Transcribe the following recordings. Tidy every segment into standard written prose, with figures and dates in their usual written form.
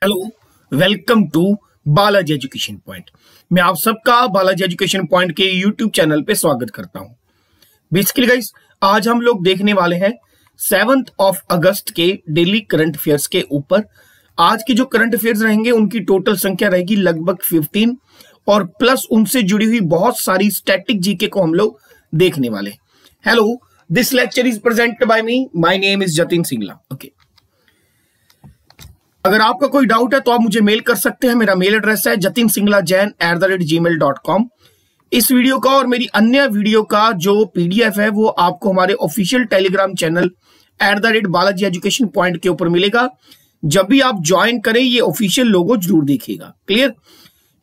Hello, welcome to Balaji education point. मैं आप सबका बालाजी एजुकेशन पॉइंट के यूट्यूब चैनल पे स्वागत करता हूं। बेसिकली गाइस, आज हम लोग देखने वाले हैं 7 अगस्त के डेली करंट अफेयर्स के ऊपर। आज के जो करंट अफेयर्स रहेंगे उनकी टोटल संख्या रहेगी लगभग 15 और प्लस उनसे जुड़ी हुई बहुत सारी स्टैटिक जीके को हम लोग देखने वाले। Hello, this lecture is presented by me, my name is Jatin Singla. Okay, अगर आपका कोई डाउट है तो आप मुझे मेल कर सकते हैं। मेरा मेल एड्रेस है jatinsinghla@gmail.com। इस वीडियो का और मेरी अन्य वीडियो का जो पीडीएफ है वो आपको हमारे official Telegram channel @Balaji education point के ऊपर मिलेगा। जब भी आप ज्वाइन करें ये ऑफिशियल लोगो जरूर देखिएगा। क्लियर?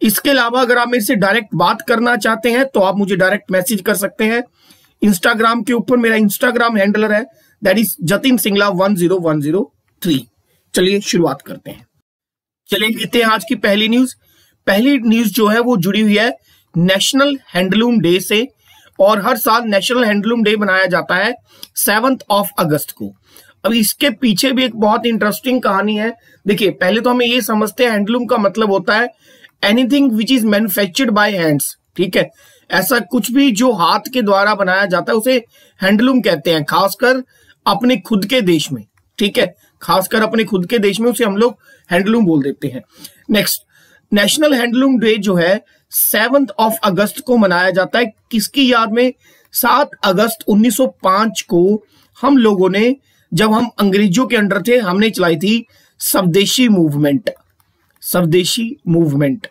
इसके अलावा अगर आप मेरे से डायरेक्ट बात करना चाहते हैं तो आप मुझे डायरेक्ट मैसेज कर सकते हैं इंस्टाग्राम के ऊपर। मेरा इंस्टाग्राम हैंडलर है दैट इज jatinsinghla10103। चलिए शुरुआत करते हैं। चलिए लेते हैं आज की पहली न्यूज। पहली न्यूज जो है वो जुड़ी हुई है नेशनल हैंडलूम डे से, और हर साल नेशनल हैंडलूम डे मनाया जाता है 7 अगस्त को। अब इसके पीछे भी एक बहुत इंटरेस्टिंग कहानी है। देखिए, पहले तो हमें ये समझते हैं हैंडलूम का मतलब होता है anything which is manufactured by hands. ठीक है, ऐसा कुछ भी जो हाथ के द्वारा बनाया जाता है उसे हैंडलूम कहते हैं, खासकर अपने खुद के देश में। ठीक है, खासकर अपने खुद के देश में उसे हम लोग हैंडलूम बोल देते हैं। नेक्स्ट, नेशनल हैंडलूम डे जो है 7 अगस्त को मनाया जाता है। किसकी याद में? 7 अगस्त 1905 को हम लोगों ने, जब हम अंग्रेजों के अंडर थे, हमने चलाई थी स्वदेशी मूवमेंट। स्वदेशी मूवमेंट,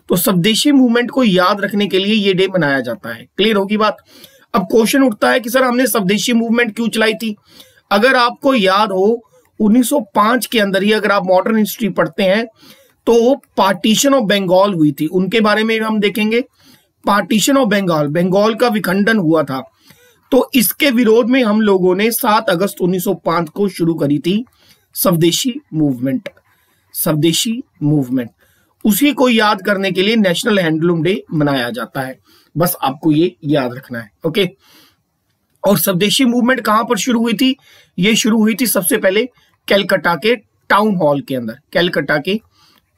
तो स्वदेशी मूवमेंट को याद रखने के लिए ये डे मनाया जाता है। क्लियर होगी बात? अब क्वेश्चन उठता है कि सर हमने स्वदेशी मूवमेंट क्यों चलाई थी? अगर आपको याद हो 1905 के अंदर ही अगर आप मॉडर्न हिस्ट्री पढ़ते हैं तो पार्टीशन ऑफ बंगाल हुई थी, उनके बारे में हम देखेंगे। पार्टीशन ऑफ बंगाल, बंगाल का विखंडन हुआ था, तो इसके विरोध में हम लोगों ने 7 अगस्त 1905 को शुरू करी थी स्वदेशी मूवमेंट। स्वदेशी मूवमेंट, उसी को याद करने के लिए नेशनल हैंडलूम डे मनाया जाता है। बस आपको ये याद रखना है। ओके, और स्वदेशी मूवमेंट कहां पर शुरू हुई थी? ये शुरू हुई थी सबसे पहले कलकत्ता के टाउन हॉल के अंदर। कलकत्ता के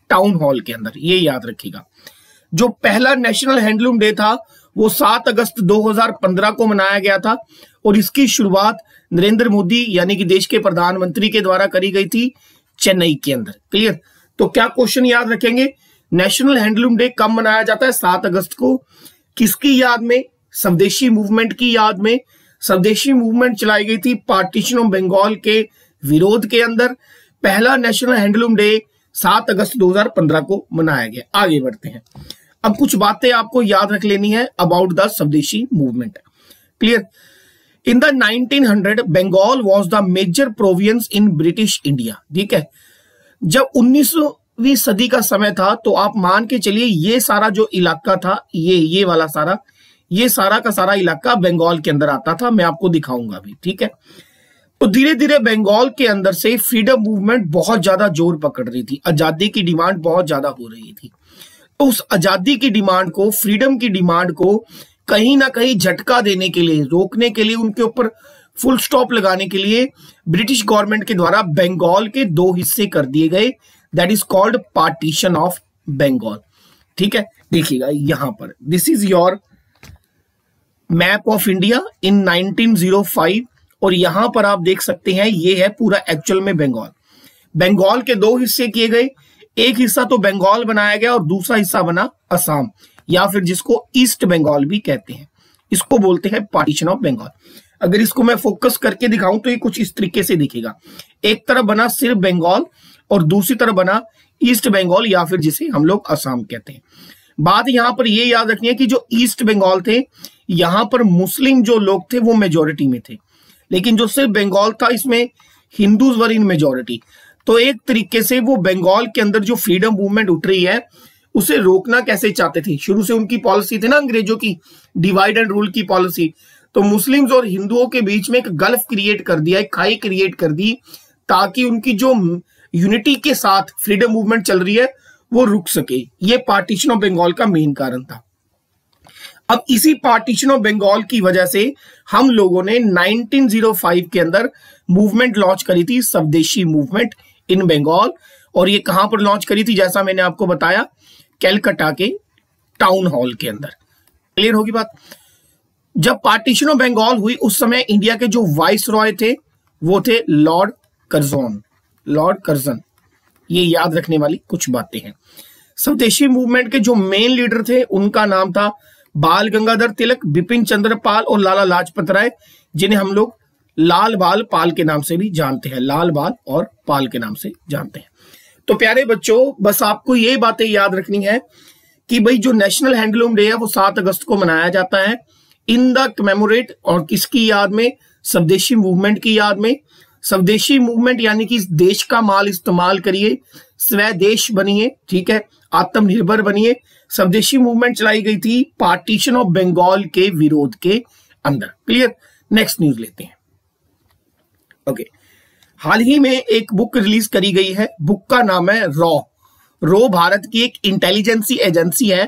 टाउन हॉल के अंदर, ये याद रखिएगा। जो पहला नेशनल हैंडलूम डे था वो 7 अगस्त 2015 को मनाया गया था, और इसकी शुरुआत नरेंद्र मोदी यानी कि देश के प्रधानमंत्री के द्वारा करी गई थी चेन्नई के अंदर। क्लियर? तो क्या क्वेश्चन याद रखेंगे? नेशनल हैंडलूम डे कब मनाया जाता है? 7 अगस्त को। किसकी याद में? स्वदेशी मूवमेंट की याद में। स्वदेशी मूवमेंट चलाई गई थी पार्टीशन ऑफ बंगाल के विरोध के अंदर। पहला नेशनल हैंडलूम डे 7 अगस्त 2015 को मनाया गया। आगे बढ़ते हैं। अब कुछ बातें आपको याद रख लेनी है about the swadeshi movement. Clear? In the 1900 Bengal was the major province in British India. ठीक है, जब 19वीं सदी का समय था तो आप मान के चलिए ये सारा जो इलाका था, ये वाला सारा, ये सारा का सारा इलाका बंगाल के अंदर आता था। मैं आपको दिखाऊंगा अभी। ठीक है, तो धीरे धीरे बंगाल के अंदर से फ्रीडम मूवमेंट बहुत ज्यादा जोर पकड़ रही थी, आजादी की डिमांड बहुत ज्यादा हो रही थी। तो उस आजादी की डिमांड को, फ्रीडम की डिमांड को कहीं ना कहीं झटका देने के लिए, रोकने के लिए, उनके ऊपर फुल स्टॉप लगाने के लिए ब्रिटिश गवर्नमेंट के द्वारा बंगाल के 2 हिस्से कर दिए गए। That is called partition of Bengal. ठीक है, देखिएगा यहां पर, this is your map of India in 1905, और यहां पर आप देख सकते हैं ये है पूरा एक्चुअल में बंगाल। बंगाल के 2 हिस्से किए गए, एक हिस्सा तो बंगाल बनाया गया और दूसरा हिस्सा बना असम, या फिर जिसको ईस्ट बंगाल भी कहते हैं। इसको बोलते हैं पार्टीशन ऑफ बंगाल। अगर इसको मैं फोकस करके दिखाऊं तो ये कुछ इस तरीके से दिखेगा। एक तरफ बना सिर्फ बंगाल और दूसरी तरफ बना ईस्ट बंगाल, या फिर जिसे हम लोग असम कहते हैं। बात यहां पर ये याद रखनी है कि जो ईस्ट बंगाल थे, यहां पर मुस्लिम जो लोग थे वो मेजोरिटी में थे, लेकिन जो सिर्फ बंगाल था इसमें हिंदूज वर इन मेजोरिटी। तो एक तरीके से वो बंगाल के अंदर जो फ्रीडम मूवमेंट उठ रही है उसे रोकना कैसे चाहते थे? शुरू से उनकी पॉलिसी थी ना अंग्रेजों की, डिवाइड एंड रूल की पॉलिसी। तो मुस्लिम्स और हिंदुओं के बीच में एक गल्फ क्रिएट कर दिया, एक खाई क्रिएट कर दी, ताकि उनकी जो यूनिटी के साथ फ्रीडम मूवमेंट चल रही है वो रुक सके। ये पार्टीशन ऑफ बंगाल का मेन कारण था। अब इसी पार्टीशन ऑफ बंगाल की वजह से हम लोगों ने 1905 के अंदर मूवमेंट लॉन्च करी थी, स्वदेशी मूवमेंट इन बंगाल, और ये कहां पर लॉन्च करी थी, जैसा मैंने आपको बताया, कैलकाटा के टाउन हॉल के अंदर। क्लियर होगी बात। जब पार्टीशन ऑफ बंगाल हुई उस समय इंडिया के जो वाइस रॉय थे वो थे लॉर्ड कर्जन। लॉर्ड कर्जन, ये याद रखने वाली कुछ बातें हैं। स्वदेशी मूवमेंट के जो मेन लीडर थे उनका नाम था बाल गंगाधर तिलक, बिपिन चंद्र पाल और लाला लाजपत राय, जिन्हें हम लोग लाल बाल पाल के नाम से भी जानते हैं। लाल बाल और पाल के नाम से जानते हैं। तो प्यारे बच्चों, बस आपको ये बातें याद रखनी है कि भाई जो नेशनल हैंडलूम डे है वो 7 अगस्त को मनाया जाता है इन द कमेमोरेट, और किसकी याद में, स्वदेशी मूवमेंट की याद में। स्वदेशी मूवमेंट यानी कि देश का माल इस्तेमाल करिए, स्वदेश बनिए, ठीक है, आत्मनिर्भर बनिए। स्वदेशी मूवमेंट चलाई गई थी पार्टीशन ऑफ बंगाल के विरोध के अंदर। क्लियर। नेक्स्ट न्यूज लेते हैं। ओके, हाल ही में एक बुक रिलीज करी गई है, बुक का नाम है रॉ भारत की एक इंटेलिजेंसी एजेंसी है,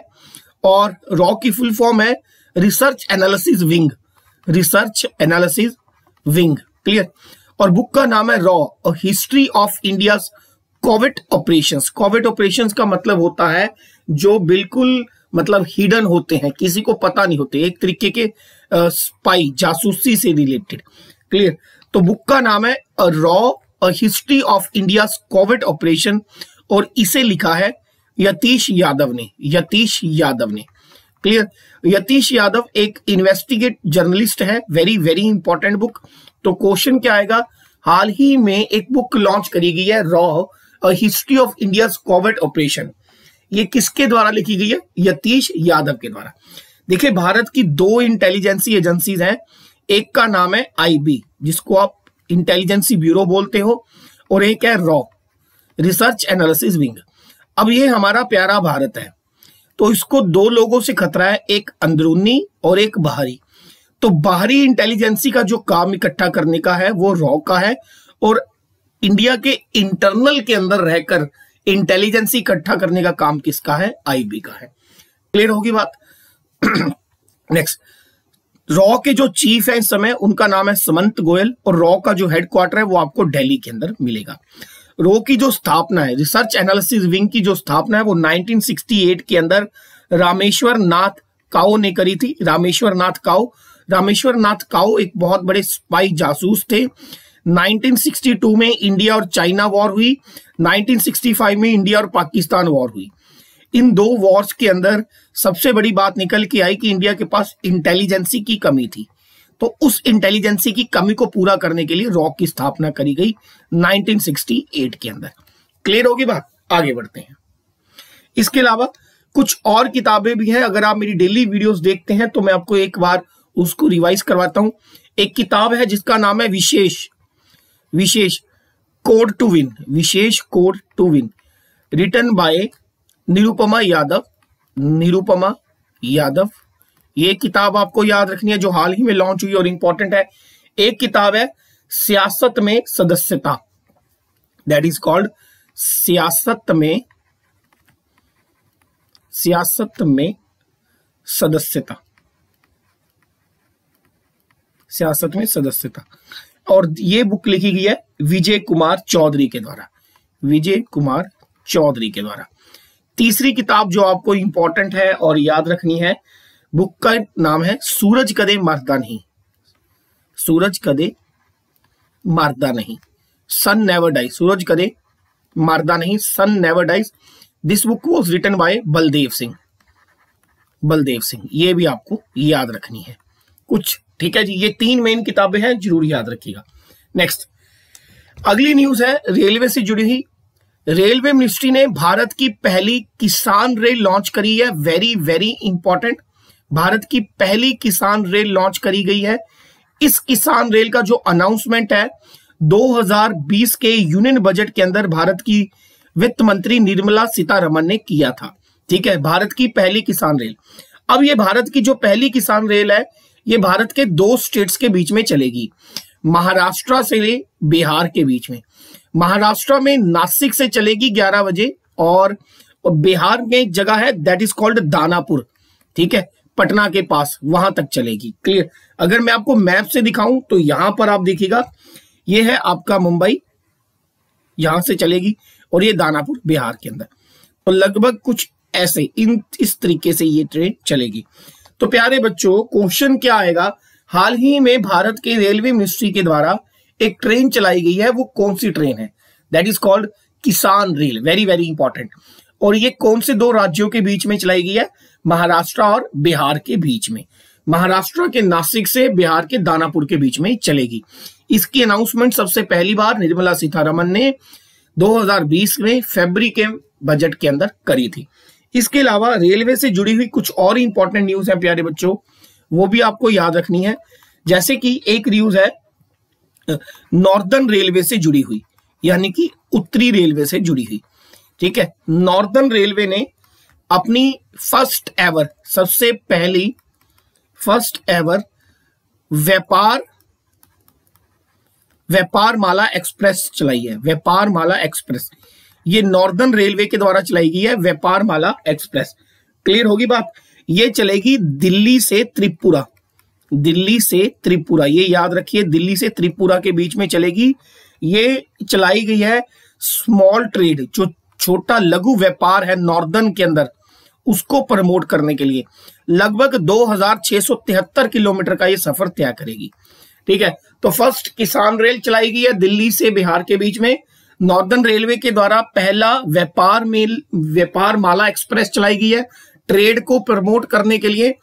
और रॉ की फुल फॉर्म है research analysis wing. Research analysis wing. Clear. और बुक का नाम है raw, a history of India Covid operations. Covid operations का मतलब होता है जो बिल्कुल मतलब हिडन होते हैं, किसी को पता नहीं होते, एक तरीके के स्पाई, जासूसी से रिलेटेड। क्लियर। तो बुक का नाम है raw, a history of India Covid operation, और इसे लिखा है यतीश यादव ने। यतीश यादव ने। क्लियर। यतीश यादव एक इन्वेस्टिगेट जर्नलिस्ट है, वेरी वेरी इंपॉर्टेंट बुक। तो क्वेश्चन क्या आएगा, हाल ही में एक बुक लॉन्च करी गई है raw, a history of India Covid operation. ये किसके द्वारा लिखी गई है, यतीश यादव के द्वारा। देखिए, भारत की 2 इंटेलिजेंसी एजेंसीज हैं, एक का नाम है आईबी, जिसको आप इंटेलिजेंसी ब्यूरो बोलते हो, और एक है रॉ, रिसर्च एनालिसिस विंग। अब ये हमारा प्यारा भारत है, तो इसको 2 लोगों से खतरा है, एक अंदरूनी और एक बाहरी। तो बाहरी इंटेलिजेंसी का जो काम इकट्ठा करने का है वो रॉ का है, और इंडिया के इंटरनल के अंदर रहकर इंटेलिजेंसी इकट्ठा करने का काम किसका है, आईबी का है। क्लियर होगी बात। नेक्स्ट, रॉ के जो चीफ है इस समय, उनका नाम है समंत गोयल, और रॉ का जो हेडक्वार्टर है वो आपको दिल्ली के अंदर मिलेगा। रॉ की जो स्थापना है, रिसर्च एनालिसिस विंग की जो स्थापना है, वो 1968 के अंदर रामेश्वर नाथ काओ ने करी थी। रामेश्वर नाथ काओ एक बहुत बड़े स्पाई जासूस थे। 1962 में इंडिया और चाइना वॉर हुई, 1965 में इंडिया और पाकिस्तान वॉर हुई। इन 2 वॉर्स के अंदर सबसे बड़ी बात निकल के आई कि इंडिया के पास इंटेलिजेंसी की कमी थी, तो उस इंटेलिजेंसी की कमी को पूरा करने के लिए रॉ की स्थापना करी गई 1968 के अंदर। क्लियर होगी बात। आगे बढ़ते हैं। इसके अलावा कुछ और किताबें भी हैं, अगर आप मेरी डेली वीडियोस देखते हैं तो मैं आपको एक बार उसको रिवाइज करवाता हूं। एक किताब है जिसका नाम है Vishesh code to win, Vishesh code to win, written by Nirupama Yadav. ये किताब आपको याद रखनी है, जो हाल ही में लॉन्च हुई और इंपॉर्टेंट है। एक किताब है सियासत में सदस्यता, दैट इज कॉल्ड सियासत में सदस्यता, और ये बुक लिखी गई है विजय कुमार चौधरी के द्वारा। तीसरी किताब जो आपको इंपॉर्टेंट है और याद रखनी है, बुक का नाम है सूरज कदे मरदा नहीं, सन नेवर डाइज। सूरज कदे मरदा नहीं, sun never dies. This book was written by Baldev Singh. ये भी आपको याद रखनी है कुछ, ठीक है जी। ये 3 मेन किताबें हैं, जरूर याद रखिएगा। नेक्स्ट, अगली न्यूज है रेलवे से जुड़ी हुई। रेलवे मिनिस्ट्री ने भारत की पहली किसान रेल लॉन्च करी है, वेरी वेरी इंपॉर्टेंट। भारत की पहली किसान रेल लॉन्च करी गई है। इस किसान रेल का जो अनाउंसमेंट है 2020 के यूनियन बजट के अंदर भारत की वित्त मंत्री निर्मला सीतारमण ने किया था, ठीक है। भारत की पहली किसान रेल। अब ये भारत की जो पहली किसान रेल है, ये भारत के 2 स्टेट्स के बीच में चलेगी, महाराष्ट्र से बिहार के बीच में। महाराष्ट्र में नासिक से चलेगी 11 बजे, और बिहार में एक जगह है दैट इज कॉल्ड दानापुर, ठीक है, पटना के पास, वहां तक चलेगी। क्लियर। अगर मैं आपको मैप से दिखाऊं तो यहां पर आप देखिएगा, ये है आपका मुंबई, यहां से चलेगी, और ये दानापुर बिहार के अंदर। तो लगभग कुछ ऐसे इस तरीके से ये ट्रेन चलेगी। तो प्यारे बच्चों, क्वेश्चन क्या आएगा, हाल ही में भारत के रेलवे मिनिस्ट्री के द्वारा एक ट्रेन चलाई गई है, वो कौन सी ट्रेन है? दैट इज कॉल्ड किसान रेल। Very very important. और ये कौन से दो राज्यों के बीच में चलाई गई है? महाराष्ट्र और बिहार के बीच में। महाराष्ट्र के नासिक से बिहार के दानापुर के बीच में चलेगी। इसकी अनाउंसमेंट सबसे पहली बार निर्मला सीतारमण ने 2020 में फरवरी के बजट के अंदर करी थी। इसके अलावा रेलवे से जुड़ी हुई कुछ और इंपॉर्टेंट न्यूज है प्यारे बच्चों, वो भी आपको याद रखनी है। जैसे कि एक न्यूज है नॉर्दर्न रेलवे से जुड़ी हुई, यानी कि उत्तरी रेलवे से जुड़ी हुई। ठीक है, नॉर्दर्न रेलवे ने अपनी फर्स्ट एवर व्यापार माला एक्सप्रेस चलाई है। व्यापार माला एक्सप्रेस ये नॉर्दर्न रेलवे के द्वारा चलाई गई है, व्यापार माला एक्सप्रेस। क्लियर होगी बात? ये चलेगी दिल्ली से त्रिपुरा। ये याद रखिए, दिल्ली से त्रिपुरा के बीच में चलेगी। ये चलाई गई है स्मॉल ट्रेड, जो छोटा लघु व्यापार है नॉर्दर्न के अंदर, उसको प्रमोट करने के लिए। लगभग 2673 किलोमीटर का ये सफर तय करेगी। ठीक है, तो फर्स्ट किसान रेल चलाई गई है दिल्ली से बिहार के बीच में। नॉर्दर्न रेलवे के द्वारा पहला व्यापार माला एक्सप्रेस चलाई गई है ट्रेड को प्रमोट करने के लिए।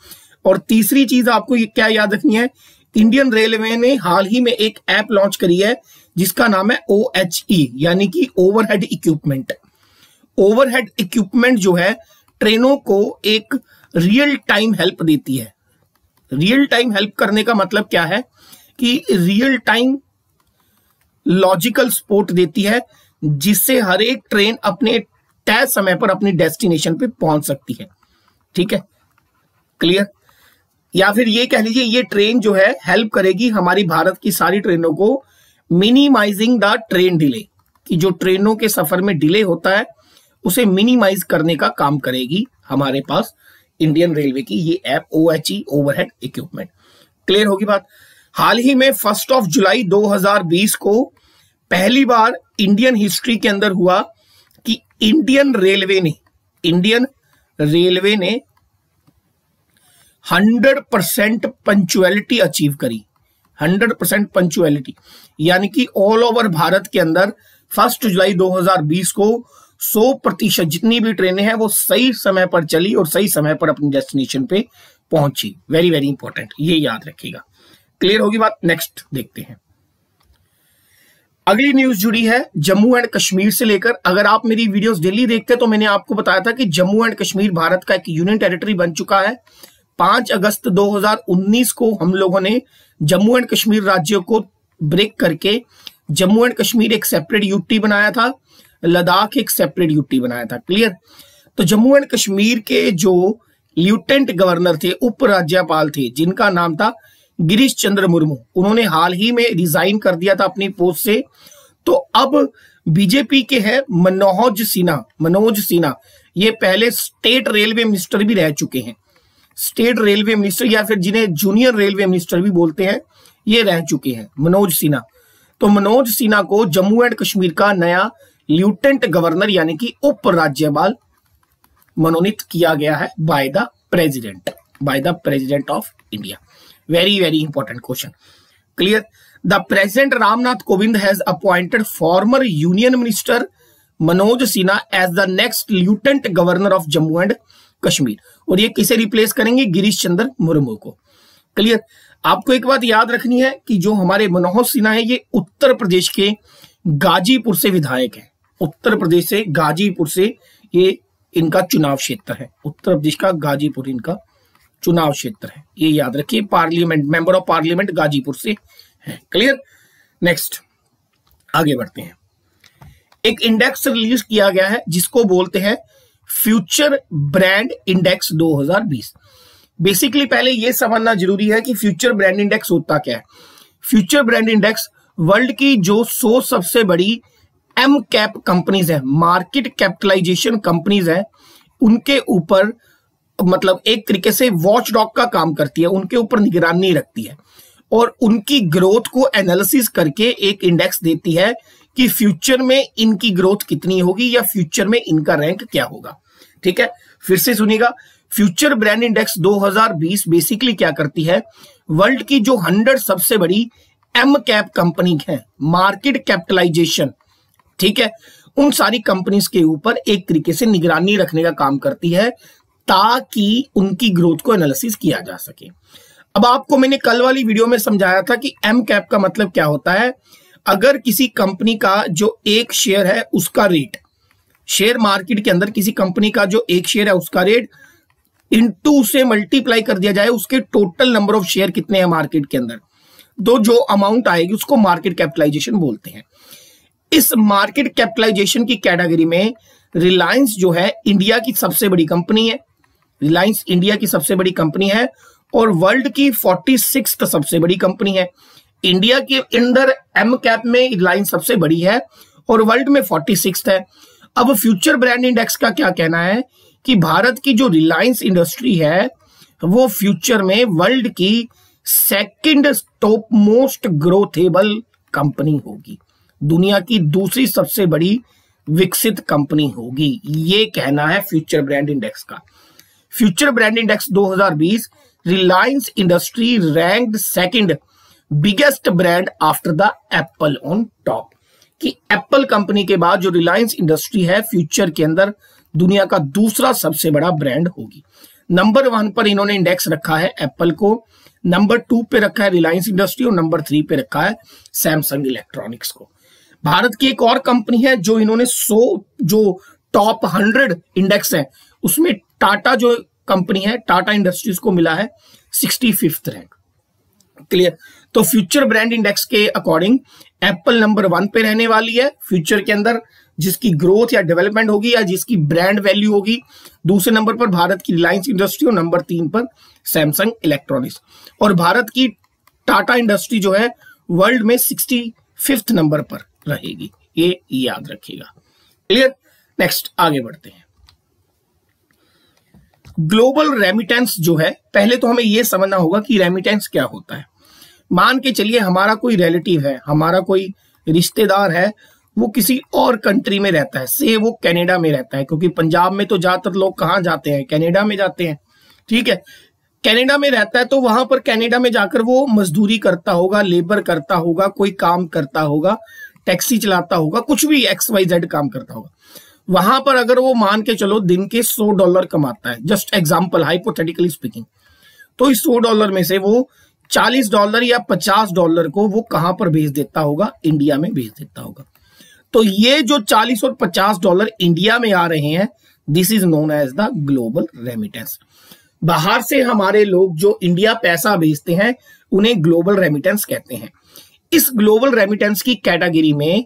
और तीसरी चीज आपको ये क्या याद रखनी है, इंडियन रेलवे ने हाल ही में एक ऐप लॉन्च करी है जिसका नाम है OHE, यानी कि ओवरहेड इक्विपमेंट। ओवरहेड इक्विपमेंट जो है ट्रेनों को एक रियल टाइम हेल्प देती है। रियल टाइम हेल्प करने का मतलब क्या है कि रियल टाइम लॉजिकल सपोर्ट देती है, जिससे हर एक ट्रेन अपने तय समय पर अपनी डेस्टिनेशन पे पहुंच सकती है। ठीक है, क्लियर? या फिर ये कह लीजिए, ये ट्रेन जो है हेल्प करेगी हमारी भारत की सारी ट्रेनों को मिनिमाइजिंग द ट्रेन डिले, कि जो ट्रेनों के सफर में डिले होता है उसे मिनिमाइज करने का काम करेगी हमारे पास इंडियन रेलवे की ये app OHE overhead equipment. Clear होगी बात? हाल ही में 1 जुलाई 2020 को पहली बार इंडियन हिस्ट्री के अंदर हुआ कि इंडियन रेलवे ने 100% पंक्चुअलिटी अचीव करी। 100% पंक्चुअलिटी, यानी कि ऑल ओवर भारत के अंदर 1 जुलाई 2020 को 100% जितनी भी ट्रेनें हैं वो सही समय पर चली और सही समय पर अपनी डेस्टिनेशन पे पहुंची। वेरी वेरी इंपॉर्टेंट, ये याद रखिएगा। क्लियर होगी बात? नेक्स्ट देखते हैं। अगली न्यूज जुड़ी है जम्मू एंड कश्मीर से लेकर। अगर आप मेरी वीडियोस डेली देखते हैं तो मैंने आपको बताया था कि जम्मू एंड कश्मीर भारत का एक यूनियन टेरिटरी बन चुका है। 5 अगस्त 2019 को हम लोगों ने जम्मू एंड कश्मीर राज्य को ब्रेक करके जम्मू एंड कश्मीर एक सेपरेट यूटी बनाया था, लद्दाख एक सेपरेट यूटी बनाया था। क्लियर? तो जम्मू एंड कश्मीर के जो लेफ्टिनेंट गवर्नर थे, उप राज्यपाल थे, जिनका नाम था गिरीश चंद्र मुर्मू, उन्होंने हाल ही में रिजाइन कर दिया था अपनी पोस्ट से। तो अब बीजेपी के हैं मनोज सिन्हा, ये पहले स्टेट रेलवे मिनिस्टर भी रह चुके हैं। स्टेट रेलवे मिनिस्टर या फिर जिन्हें जूनियर रेलवे मिनिस्टर भी बोलते हैं, ये रह चुके हैं मनोज सिन्हा। तो मनोज सिन्हा को जम्मू एंड कश्मीर का नया लेफ्टिनेंट गवर्नर यानी कि उप राज्यपाल मनोनीत किया गया है by the president of India. Very very important question. Clear? The president Ramnath Kovind has appointed former union minister Manoj Sinha as the next lieutenant governor of Jammu and Kashmir. और ये किसे रिप्लेस करेंगे? गिरीश चंद्र मुर्मू को। क्लियर? आपको एक बात याद रखनी है कि जो हमारे मनोज सिन्हा है, ये उत्तर प्रदेश के गाजीपुर से विधायक है। उत्तर प्रदेश से गाजीपुर से ये इनका चुनाव क्षेत्र है। उत्तर प्रदेश का गाजीपुर इनका चुनाव क्षेत्र है, ये याद रखिए। Parliament, member of parliament Ghazipur से है। क्लियर? नेक्स्ट आगे बढ़ते हैं। एक इंडेक्स रिलीज किया गया है जिसको बोलते हैं फ्यूचर ब्रांड इंडेक्स 2020। बेसिकली पहले यह समझना जरूरी है कि फ्यूचर ब्रांड इंडेक्स होता क्या है। फ्यूचर ब्रांड इंडेक्स वर्ल्ड की जो 100 सबसे बड़ी एम कैप कंपनीज है, मार्केट कैपिटलाइजेशन कंपनीज है, उनके ऊपर मतलब एक तरीके से वॉचडॉग का काम करती है, उनके ऊपर निगरानी रखती है और उनकी ग्रोथ को एनालिसिस करके एक इंडेक्स देती है कि फ्यूचर में इनकी ग्रोथ कितनी होगी या फ्यूचर में इनका रैंक क्या होगा। ठीक है, फिर से सुनिएगा। फ्यूचर ब्रांड इंडेक्स 2020 बेसिकली क्या करती है, वर्ल्ड की जो 100 सबसे बड़ी एम कैप कंपनी है, मार्केट कैपिटलाइजेशन, ठीक है, उन सारी कंपनीज के ऊपर एक तरीके से निगरानी रखने का काम करती है ताकि उनकी ग्रोथ को एनालिसिस किया जा सके। अब आपको मैंने कल वाली वीडियो में समझाया था कि एम कैप का मतलब क्या होता है। अगर किसी कंपनी का जो एक शेयर है उसका रेट, शेयर मार्केट के अंदर किसी कंपनी का जो एक शेयर है उसका रेट इनटू से मल्टीप्लाई कर दिया जाए उसके टोटल नंबर ऑफ शेयर कितने हैं मार्केट के अंदर, तो जो अमाउंट आएगी उसको मार्केट कैपिटलाइजेशन बोलते हैं। इस मार्केट कैपिटलाइजेशन की कैटेगरी में रिलायंस जो है इंडिया की सबसे बड़ी कंपनी है, रिलायंस इंडिया की सबसे बड़ी कंपनी है और वर्ल्ड की 46th सबसे बड़ी कंपनी है। इंडिया के अंदर एम कैप में रिलायंस सबसे बड़ी है और वर्ल्ड में 46th है। अब फ्यूचर ब्रांड इंडेक्स का क्या कहना है कि भारत की जो रिलायंस इंडस्ट्री है वो फ्यूचर में वर्ल्ड की सेकंड टॉप मोस्ट ग्रोथेबल कंपनी होगी, दुनिया की दूसरी सबसे बड़ी विकसित कंपनी होगी, ये कहना है फ्यूचर ब्रांड इंडेक्स का। Future brand index 2020 Reliance industry ranked second biggest brand after the Apple on top, कि एप्पल कंपनी के बाद जो रिलायंस इंडस्ट्री है फ्यूचर के अंदर दुनिया का दूसरा सबसे बड़ा ब्रांड होगी। नंबर 1 पर इन्होंने इंडेक्स रखा है एप्पल को, नंबर 2 पे रखा है रिलायंस इंडस्ट्री और नंबर 3 पे रखा है सैमसंग इलेक्ट्रॉनिक्स को। भारत की एक और कंपनी है जो इन्होंने 100 जो टॉप 100 इंडेक्स है उसमें टाटा जो कंपनी है टाटा इंडस्ट्रीज को मिला है 65th रैंक। क्लियर, तो फ्यूचर ब्रांड इंडेक्स के अकॉर्डिंग एप्पल नंबर 1 पे रहने वाली है फ्यूचर के अंदर, जिसकी ग्रोथ या डेवलपमेंट होगी या जिसकी ब्रांड वैल्यू होगी। दूसरे नंबर पर भारत की रिलायंस इंडस्ट्री और नंबर 3 पर सैमसंग इलेक्ट्रॉनिक्स, और भारत की टाटा इंडस्ट्री जो है वर्ल्ड में 65th नंबर पर रहेगी, ये याद रखिएगा। क्लियर, नेक्स्ट आगे बढ़ते हैं। ग्लोबल रेमिटेंस जो है, पहले तो हमें यह समझना होगा कि रेमिटेंस क्या होता है। मान के चलिए हमारा कोई रिलेटिव है, हमारा कोई रिश्तेदार है, वो किसी और कंट्री में रहता है, से वो कनाडा में रहता है, क्योंकि पंजाब में तो ज्यादातर लोग कहाँ जाते हैं, कनाडा में जाते हैं। ठीक है, कनाडा में रहता है तो वहां पर कनाडा में जाकर वो मजदूरी करता होगा, लेबर करता होगा, कोई काम करता होगा, टैक्सी चलाता होगा, कुछ भी XYZ काम करता होगा। वहां पर अगर वो मान के चलो दिन के $100 कमाता है, जस्ट एग्जांपल हाइपोथेटिकली स्पीकिंग, तो इस $100 में से वो $40 या $50 को वो कहां पर भेज देता होगा, इंडिया में भेज देता होगा। तो ये जो $40 और $50 इंडिया में आ रहे हैं, this is known as the global remittance. बाहर से हमारे लोग जो इंडिया पैसा भेजते हैं उन्हें ग्लोबल रेमिटेंस कहते हैं। इस ग्लोबल रेमिटेंस की कैटेगरी में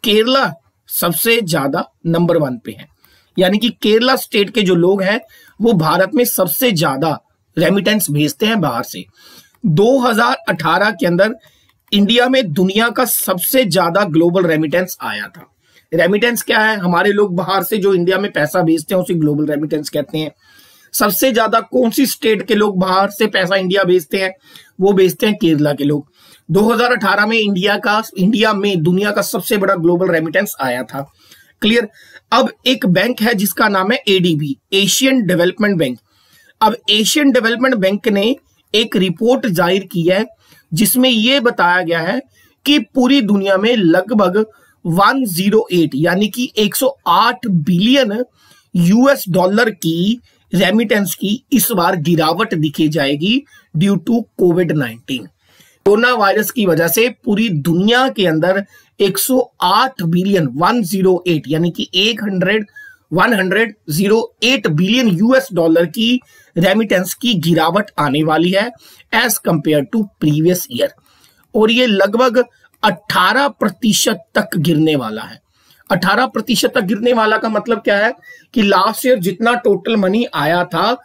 केरला सबसे ज्यादा नंबर 1 पे है, यानी कि केरला स्टेट के जो लोग हैं वो भारत में सबसे ज्यादा रेमिटेंस भेजते हैं बाहर से। 2018 के अंदर इंडिया में दुनिया का सबसे ज्यादा ग्लोबल रेमिटेंस आया था। रेमिटेंस क्या है, हमारे लोग बाहर से जो इंडिया में पैसा भेजते हैं उसे ग्लोबल रेमिटेंस कहते हैं। सबसे ज्यादा कौन सी स्टेट के लोग बाहर से पैसा इंडिया भेजते हैं, वो भेजते हैं केरला के लोग। 2018 में इंडिया में दुनिया का सबसे बड़ा ग्लोबल रेमिटेंस आया था। क्लियर, अब एक बैंक है जिसका नाम है ADB, एशियन डेवलपमेंट बैंक। अब एशियन डेवलपमेंट बैंक ने एक रिपोर्ट जाहिर की है जिसमें यह बताया गया है कि पूरी दुनिया में लगभग 108 यानी कि 108 बिलियन $US की रेमिटेंस की इस बार गिरावट दिखी जाएगी ड्यू टू कोविड-19। कोरोना वायरस की वजह से पूरी दुनिया के अंदर 108 बिलियन 108 यानी कि 108 बिलियन $US की रेमिटेंस की गिरावट आने वाली है as compare to previous year, और ये लगभग 18% तक गिरने वाला है। 18% तक गिरने वाला का मतलब क्या है कि लास्ट ईयर जितना टोटल मनी आया था,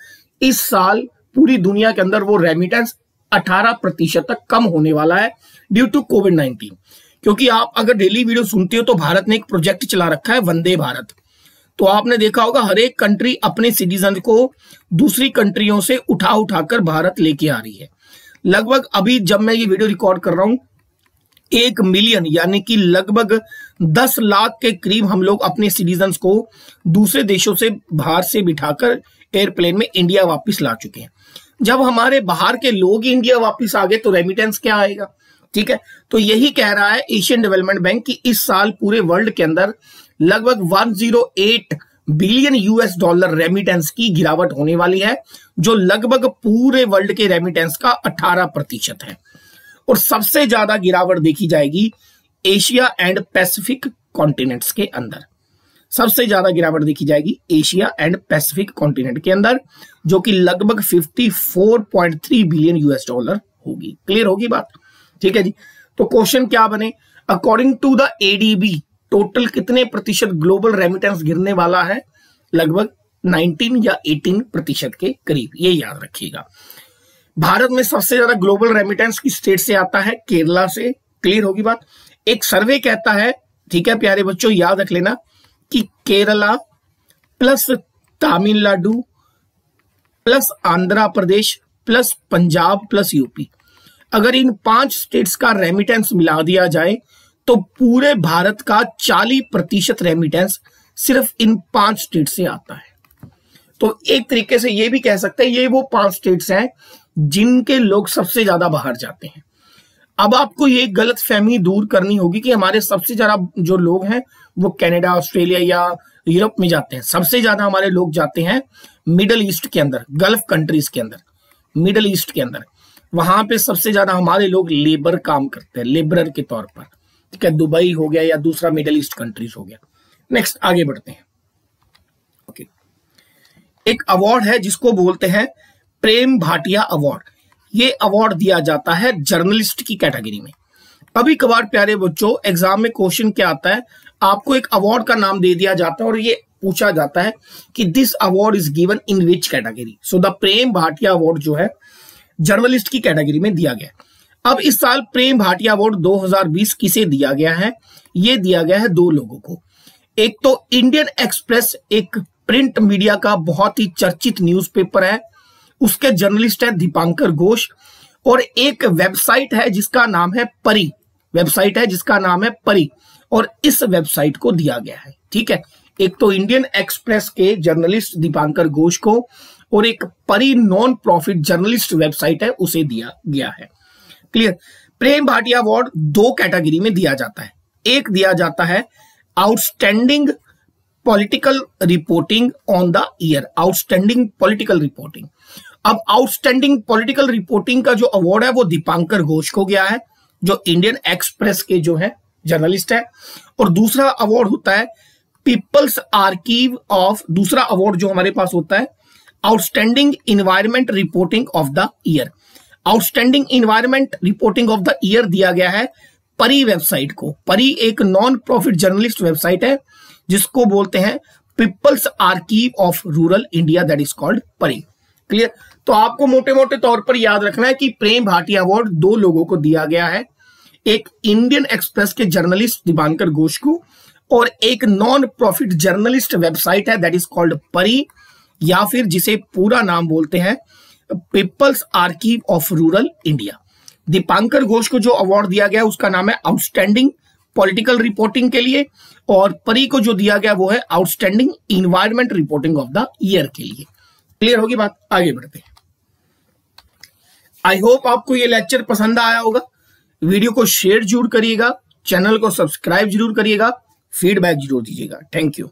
इस साल पूरी दुनिया के अंदर वो रेमिटेंस 18% तक कम होने वाला है ड्यू टू कोविड-19। क्योंकि आप अगर डेली वीडियो सुनते हो तो भारत ने एक प्रोजेक्ट चला रखा है वंदे भारत, तो आपने देखा होगा हर एक कंट्री अपने सिटीजन को दूसरी कंट्रियों से उठाकर भारत लेके आ रही है। लगभग अभी जब मैं ये वीडियो रिकॉर्ड कर रहा हूं 1 मिलियन यानी कि लगभग 10 लाख के करीब हम लोग अपने सिटीजन्स को दूसरे देशों से बाहर से बिठाकर एयरप्लेन में इंडिया वापस ला चुके हैं। जब हमारे बाहर के लोग इंडिया वापस आ गए तो रेमिटेंस क्या आएगा, ठीक है। तो यही कह रहा है एशियन डेवलपमेंट बैंक कि इस साल पूरे वर्ल्ड के अंदर लगभग 108 बिलियन यूएस डॉलर रेमिटेंस की गिरावट होने वाली है, जो लगभग पूरे वर्ल्ड के रेमिटेंस का 18% है। और सबसे ज्यादा गिरावट देखी जाएगी एशिया एंड पैसिफिक कॉन्टिनेंट्स के अंदर। सबसे ज्यादा गिरावट देखी जाएगी एशिया एंड पैसिफिक कॉन्टिनेंट के अंदर, जो कि लगभग 54.3 बिलियन यूएस डॉलर होगी। क्लियर होगी बात, ठीक है जी। तो क्वेश्चन क्या बने, according to the ADB total कितने प्रतिशत ग्लोबल रेमिटेंस गिरने वाला है, लगभग 19 या 18% के करीब, ये याद रखिएगा। भारत में सबसे ज्यादा ग्लोबल रेमिटेंस की स्टेट से आता है, केरला से। क्लियर होगी बात। एक सर्वे कहता है, ठीक है प्यारे बच्चों याद रख लेना, कि Kerala plus Tamil Nadu plus Andhra Pradesh plus Punjab plus UP, अगर इन 5 स्टेट्स का रेमिटेंस मिला दिया जाए तो पूरे भारत का 40% रेमिटेंस सिर्फ इन 5 स्टेट से आता है। तो एक तरीके से ये भी कह सकते हैं ये वो 5 स्टेट्स हैं जिनके लोग सबसे ज्यादा बाहर जाते हैं। अब आपको ये गलत फहमी दूर करनी होगी कि हमारे सबसे ज्यादा जो लोग हैं वो कनाडा, ऑस्ट्रेलिया या यूरोप में जाते हैं। सबसे ज्यादा हमारे लोग जाते हैं मिडल ईस्ट के अंदर, गल्फ कंट्रीज के अंदर, मिडल ईस्ट के अंदर। वहां पे सबसे ज्यादा हमारे लोग लेबर काम करते हैं, लेबरर के तौर पर, ठीक है। दुबई हो गया या दूसरा मिडल ईस्ट कंट्रीज हो गया। नेक्स्ट आगे बढ़ते हैं। ओके, एक अवार्ड है जिसको बोलते हैं प्रेम भाटिया अवार्ड। ये अवार्ड दिया जाता है जर्नलिस्ट की कैटेगरी में। कभी कभार प्यारे बच्चों एग्जाम में क्वेश्चन क्या आता है, आपको एक अवार्ड का नाम दे दिया जाता है और ये पूछा जाता है कि this award is given in which category. So the Prem Bhatia award जो है जर्नलिस्ट की कैटेगरी में दिया गया। अब इस साल प्रेम भाटिया अवार्ड 2020 किसे दिया गया है, ये दिया गया है 2 लोगों को। एक तो इंडियन एक्सप्रेस, एक प्रिंट मीडिया का बहुत ही चर्चित न्यूज़पेपर है, उसके जर्नलिस्ट है दीपांकर घोष। और एक वेबसाइट है जिसका नाम है परी, वेबसाइट है जिसका नाम है परी, और इस वेबसाइट को दिया गया है, ठीक है। एक तो इंडियन एक्सप्रेस के जर्नलिस्ट दीपांकर घोष को और एक परी नॉन प्रॉफिट जर्नलिस्ट वेबसाइट है उसे दिया गया है। क्लियर। प्रेम भाटिया अवार्ड 2 कैटेगरी में दिया जाता है। एक दिया जाता है outstanding political reporting on the year, outstanding political reporting. अब आउटस्टैंडिंग पॉलिटिकल रिपोर्टिंग का जो अवार्ड है वो दीपांकर घोष को गया है, जो इंडियन एक्सप्रेस के जो है जर्नलिस्ट है। और दूसरा अवार्ड होता है पीपल्स आर्कीव ऑफ, दूसरा अवार्ड जो हमारे पास होता है outstanding environment reporting of the year. Outstanding environment reporting of the year दिया गया है परी वेबसाइट को। परी एक नॉन प्रॉफिट जर्नलिस्ट वेबसाइट है जिसको बोलते हैं people's archive of rural India, that is called PARI. Clear. तो आपको मोटे मोटे तौर पर याद रखना है कि प्रेम भाटिया अवार्ड 2 लोगों को दिया गया है, एक इंडियन एक्सप्रेस के जर्नलिस्ट दीपांकर घोष को और एक नॉन प्रॉफिट जर्नलिस्ट वेबसाइट है दैट इज कॉल्ड परी, या फिर जिसे पूरा नाम बोलते हैं people's archive of rural India. Deepankar Ghosh को जो अवार्ड दिया गया उसका नाम है आउटस्टैंडिंग पॉलिटिकल रिपोर्टिंग के लिए, और परी को जो दिया गया वो है outstanding environment reporting of the year के लिए। क्लियर होगी बात, आगे बढ़ते हैं। आई होप आपको ये लेक्चर पसंद आया होगा। वीडियो को शेयर जरूर करिएगा, चैनल को सब्सक्राइब जरूर करिएगा, फीडबैक जरूर दीजिएगा। Thank you.